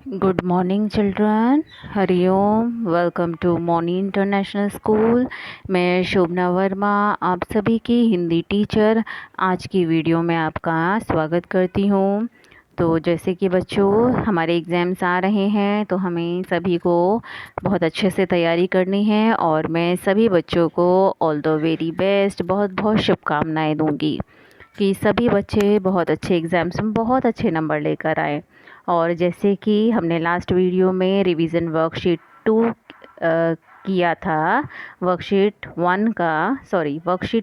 Good morning children. Hariom. Welcome to Moni international school. मैं शोभना वर्मा आप सभी की हिंदी टीचर आज की वीडियो में आपका स्वागत करती हूँ. तो जैसे कि बच्चों हमारे एग्ज़ाम्स आ रहे हैं तो हमें सभी को बहुत अच्छे से तैयारी करनी है और मैं सभी बच्चों को ऑल द वेरी बेस्ट बहुत बहुत शुभकामनाएं दूंगी कि सभी बच्चे बहुत अच्छे एग्ज़ाम्स में बहुत अच्छे नंबर लेकर आए. और जैसे कि हमने लास्ट वीडियो में रिवीजन वर्कशीट 2 किया था, वर्कशीट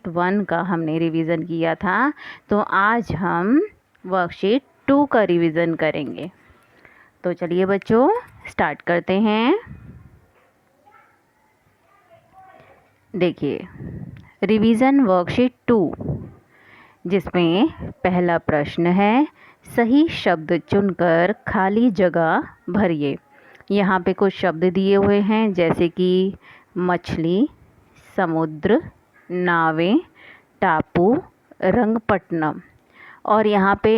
1 का हमने रिवीजन किया था. तो आज हम वर्कशीट 2 का रिवीजन करेंगे. तो चलिए बच्चों स्टार्ट करते हैं. देखिए रिवीजन वर्कशीट 2 जिसमें पहला प्रश्न है सही शब्द चुनकर खाली जगह भरिए. यहाँ पे कुछ शब्द दिए हुए हैं जैसे कि मछली, समुद्र, नावें, टापू, रंगपट्टनम. और यहाँ पे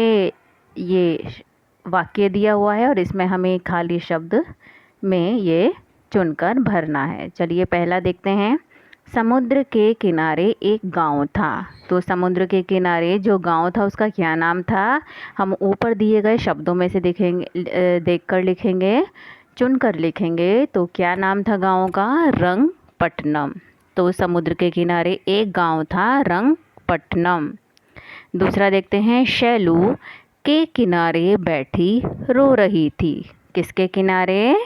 ये वाक्य दिया हुआ है और इसमें हमें खाली शब्द में ये चुनकर भरना है. चलिए पहला देखते हैं. समुद्र के किनारे एक गांव था. तो समुद्र के किनारे जो गांव था उसका क्या नाम था? हम ऊपर दिए गए शब्दों में से देखकर लिखेंगे, चुनकर लिखेंगे. तो क्या नाम था गांव का? रंगपट्टनम. तो समुद्र के किनारे एक गांव था रंगपट्टनम. दूसरा देखते हैं. शैलू के किनारे बैठी रो रही थी. किसके किनारे?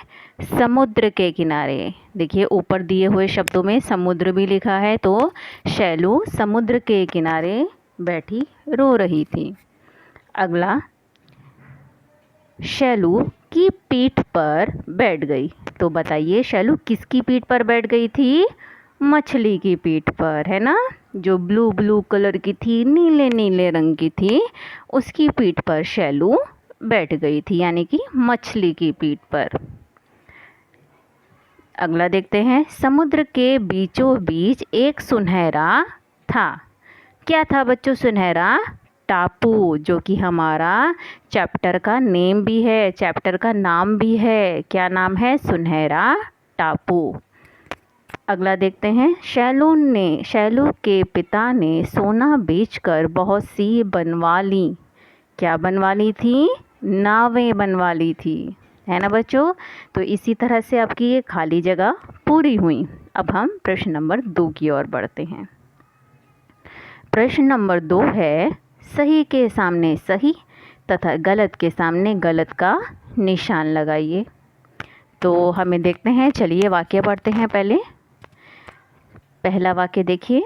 समुद्र के किनारे. देखिए ऊपर दिए हुए शब्दों में समुद्र भी लिखा है तो शैलू समुद्र के किनारे बैठी रो रही थी. अगला, शैलू की पीठ पर बैठ गई. तो बताइए शैलू किसकी पीठ पर बैठ गई थी? मछली की पीठ पर, है ना, जो ब्लू ब्लू कलर की थी, नीले नीले रंग की थी, उसकी पीठ पर शैलू बैठ गई थी, यानी कि मछली की पीठ पर. अगला देखते हैं. समुद्र के बीचों बीच एक सुनहरा था. क्या था बच्चों सुनहरा? टापू, जो कि हमारा चैप्टर का नेम भी है, चैप्टर का नाम भी है. क्या नाम है? सुनहरा टापू. अगला देखते हैं. शैलू के पिता ने सोना बेचकर बहुत सी बनवा ली. क्या बनवा ली थी? नावें बनवा ली थी, है ना बच्चों. तो इसी तरह से आपकी ये खाली जगह पूरी हुई. अब हम प्रश्न नंबर 2 की ओर बढ़ते हैं. प्रश्न नंबर 2 है सही के सामने सही तथा गलत के सामने गलत का निशान लगाइए. तो हमें देखते हैं. चलिए वाक्य पढ़ते हैं. पहला वाक्य देखिए.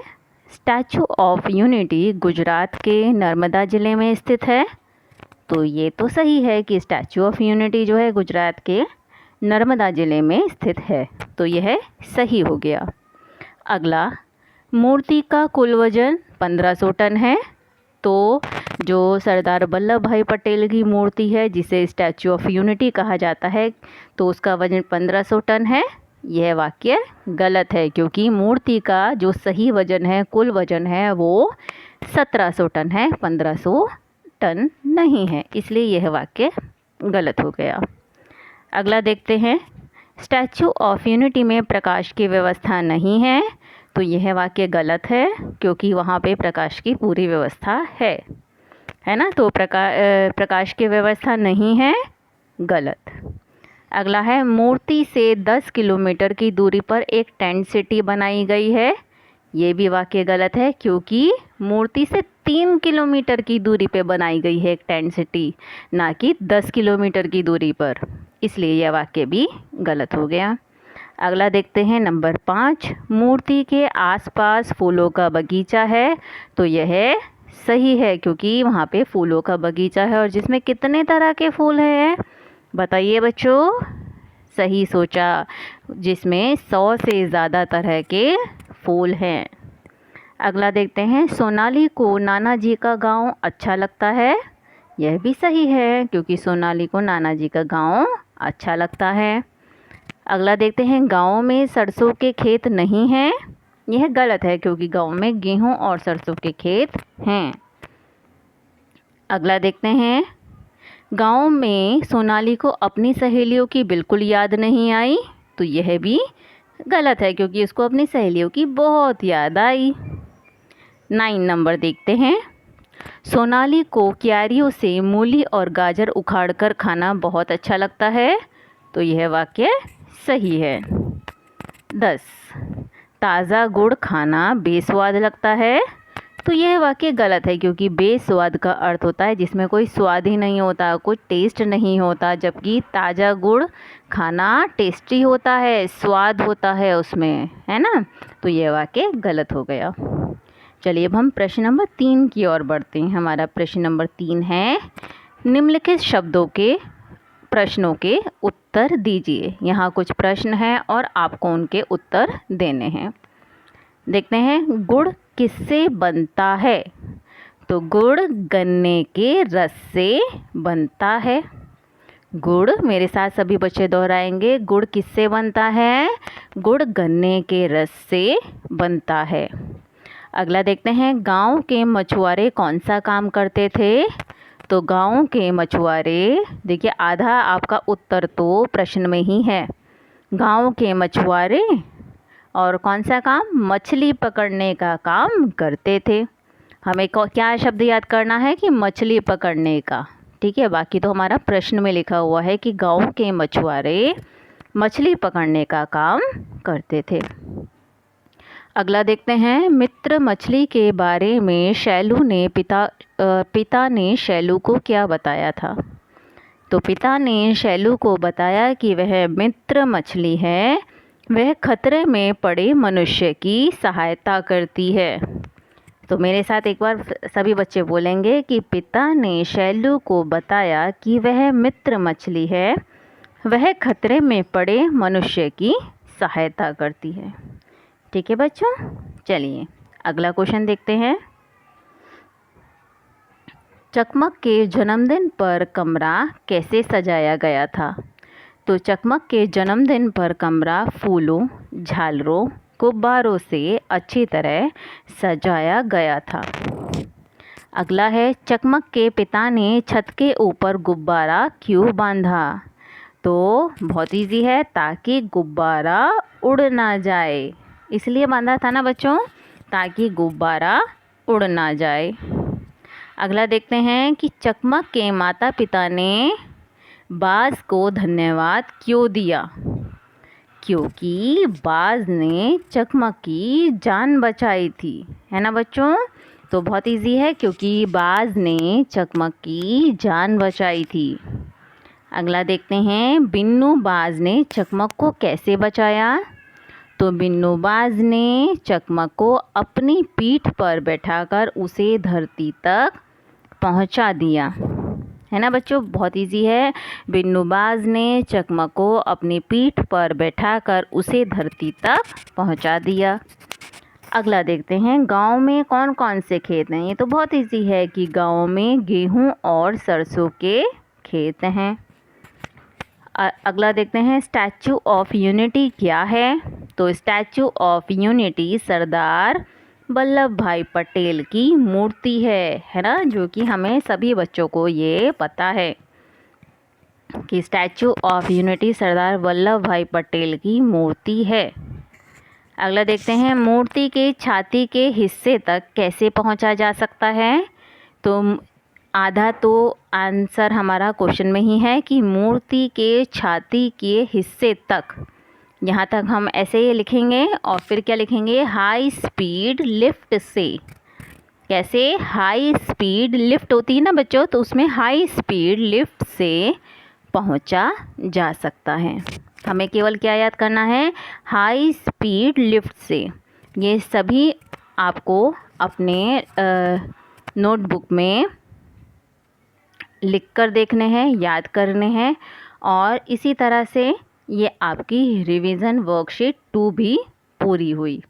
स्टैचू ऑफ यूनिटी गुजरात के नर्मदा ज़िले में स्थित है. तो ये तो सही है कि स्टैचू ऑफ यूनिटी जो है गुजरात के नर्मदा ज़िले में स्थित है. तो यह सही हो गया. अगला, मूर्ति का कुल वजन 1500 टन है. तो जो सरदार वल्लभ भाई पटेल की मूर्ति है जिसे स्टैचू ऑफ यूनिटी कहा जाता है तो उसका वजन 1500 टन है. यह वाक्य गलत है क्योंकि मूर्ति का जो सही वजन है, कुल वजन है, वो 1700 टन है, 1500 टन नहीं है. इसलिए यह वाक्य गलत हो गया. अगला देखते हैं. स्टैचू ऑफ यूनिटी में प्रकाश की व्यवस्था नहीं है. तो यह वाक्य गलत है क्योंकि वहाँ पे प्रकाश की पूरी व्यवस्था है ना. तो प्रकाश की व्यवस्था नहीं है, गलत. अगला है. मूर्ति से 10 किलोमीटर की दूरी पर एक टेंट सिटी बनाई गई है. ये भी वाक्य गलत है क्योंकि मूर्ति से 3 किलोमीटर की दूरी पे बनाई गई है एक टेंट सिटी, ना कि 10 किलोमीटर की दूरी पर. इसलिए यह वाक्य भी गलत हो गया. अगला देखते हैं नंबर 5. मूर्ति के आसपास फूलों का बगीचा है. तो यह सही है क्योंकि वहाँ पे फूलों का बगीचा है और जिसमें कितने तरह के फूल हैं बताइए बच्चों. सही सोचा, जिसमें 100 से ज़्यादा तरह के फूल हैं. अगला देखते हैं. सोनाली को नाना जी का गांव अच्छा लगता है. यह भी सही है क्योंकि सोनाली को नाना जी का गांव अच्छा लगता है. अगला देखते हैं. गांव में सरसों के खेत नहीं हैं. यह गलत है क्योंकि गांव में गेहूं और सरसों के खेत हैं. अगला देखते हैं. गांव में सोनाली को अपनी सहेलियों की बिल्कुल याद नहीं आई, तो यह भी गलत है क्योंकि उसको अपनी सहेलियों की बहुत याद आई। 9 नंबर देखते हैं। सोनाली को क्यारियों से मूली और गाजर उखाड़कर खाना बहुत अच्छा लगता है, तो यह वाक्य सही है। 10 ताज़ा गुड़ खाना बेस्वाद लगता है, तो यह वाक्य गलत है क्योंकि बेस्वाद का अर्थ होता है जिसमें कोई स्वाद ही नहीं होता, कोई टेस्ट नहीं होता, जबकि ताज़ा गुड़ खाना टेस्टी होता है, स्वाद होता है उसमें, है ना। तो यह वाक्य गलत हो गया। चलिए अब हम प्रश्न नंबर 3 की ओर बढ़ते हैं। हमारा प्रश्न नंबर 3 है, निम्नलिखित शब्दों के प्रश्नों के उत्तर दीजिए। यहाँ कुछ प्रश्न हैं और आपको उनके उत्तर देने हैं। देखते हैं, गुड़ किससे बनता है? तो गुड़ गन्ने के रस से बनता है। गुड़, मेरे साथ सभी बच्चे दोहराएंगे, गुड़ किससे बनता है? गुड़ गन्ने के रस से बनता है। अगला देखते हैं, गांव के मछुआरे कौन सा काम करते थे? तो गांव के मछुआरे, देखिए आधा आपका उत्तर तो प्रश्न में ही है। गांव के मछुआरे और कौन सा काम? मछली पकड़ने का काम करते थे। हमें क्या शब्द याद करना है कि मछली पकड़ने का, ठीक है। बाकी तो हमारा प्रश्न में लिखा हुआ है कि गांव के मछुआरे मछली पकड़ने का काम करते थे। अगला देखते हैं, मित्र मछली के बारे में शैलू ने पिता ने शैलू को क्या बताया था? तो पिता ने शैलू को बताया कि वह मित्र मछली है, वह खतरे में पड़े मनुष्य की सहायता करती है। तो मेरे साथ एक बार सभी बच्चे बोलेंगे कि पिता ने शैलू को बताया कि वह मित्र मछली है, वह खतरे में पड़े मनुष्य की सहायता करती है। ठीक है बच्चों, चलिए अगला क्वेश्चन देखते हैं। चकमक के जन्मदिन पर कमरा कैसे सजाया गया था? तो चकमक के जन्मदिन पर कमरा फूलों, झालरों, गुब्बारों से अच्छी तरह सजाया गया था। अगला है, चकमक के पिता ने छत के ऊपर गुब्बारा क्यों बांधा? तो बहुत इजी है, ताकि गुब्बारा उड़ ना जाए, इसलिए बांधा था ना बच्चों, ताकि गुब्बारा उड़ ना जाए। अगला देखते हैं कि चकमक के माता पिता ने बाज को धन्यवाद क्यों दिया? क्योंकि बाज ने चकमक की जान बचाई थी, है ना बच्चों। तो बहुत इजी है, क्योंकि बाज ने चकमक की जान बचाई थी। अगला देखते हैं, बिन्नू बाज ने चकमक को कैसे बचाया? तो बिन्नू बाज ने चकमक को अपनी पीठ पर बैठाकर उसे धरती तक पहुंचा दिया, है ना बच्चों। बहुत इजी है, बिन्नू बाज ने चकमक को अपनी पीठ पर बैठाकर उसे धरती तक पहुंचा दिया। अगला देखते हैं, गांव में कौन कौन से खेत हैं? ये तो बहुत इजी है कि गांव में गेहूं और सरसों के खेत हैं। अगला देखते हैं, स्टैचू ऑफ यूनिटी क्या है? तो statue of unity Sardar Vallabh भाई पटेल की मूर्ति है ना, जो कि हमें सभी बच्चों को ये पता है कि statue of unity Sardar Vallabh भाई पटेल की मूर्ति है। अगला देखते हैं, मूर्ति के छाती के हिस्से तक कैसे पहुंचा जा सकता है? तो आधा तो आंसर हमारा क्वेश्चन में ही है कि मूर्ति के छाती के हिस्से तक, यहाँ तक हम ऐसे ही लिखेंगे और फिर क्या लिखेंगे? हाई स्पीड लिफ्ट से। कैसे? हाई स्पीड लिफ्ट होती है ना बच्चों, तो उसमें हाई स्पीड लिफ्ट से पहुँचा जा सकता है। हमें केवल क्या याद करना है? हाई स्पीड लिफ्ट से। ये सभी आपको अपने नोटबुक में लिख कर देखने हैं, याद करने हैं, और इसी तरह से ये आपकी रिवीजन वर्कशीट 2 भी पूरी हुई।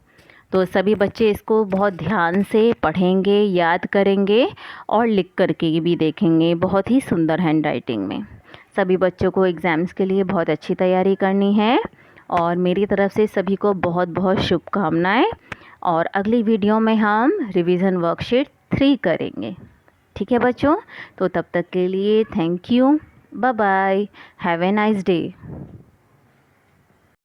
तो सभी बच्चे इसको बहुत ध्यान से पढ़ेंगे, याद करेंगे और लिख करके भी देखेंगे, बहुत ही सुंदर हैंडराइटिंग में। सभी बच्चों को एग्ज़ाम्स के लिए बहुत अच्छी तैयारी करनी है और मेरी तरफ से सभी को बहुत बहुत शुभकामनाएं। और अगली वीडियो में हम रिवीजन वर्कशीट 3 करेंगे। ठीक है बच्चों, तो तब तक के लिए thank you, bye bye, have a nice day.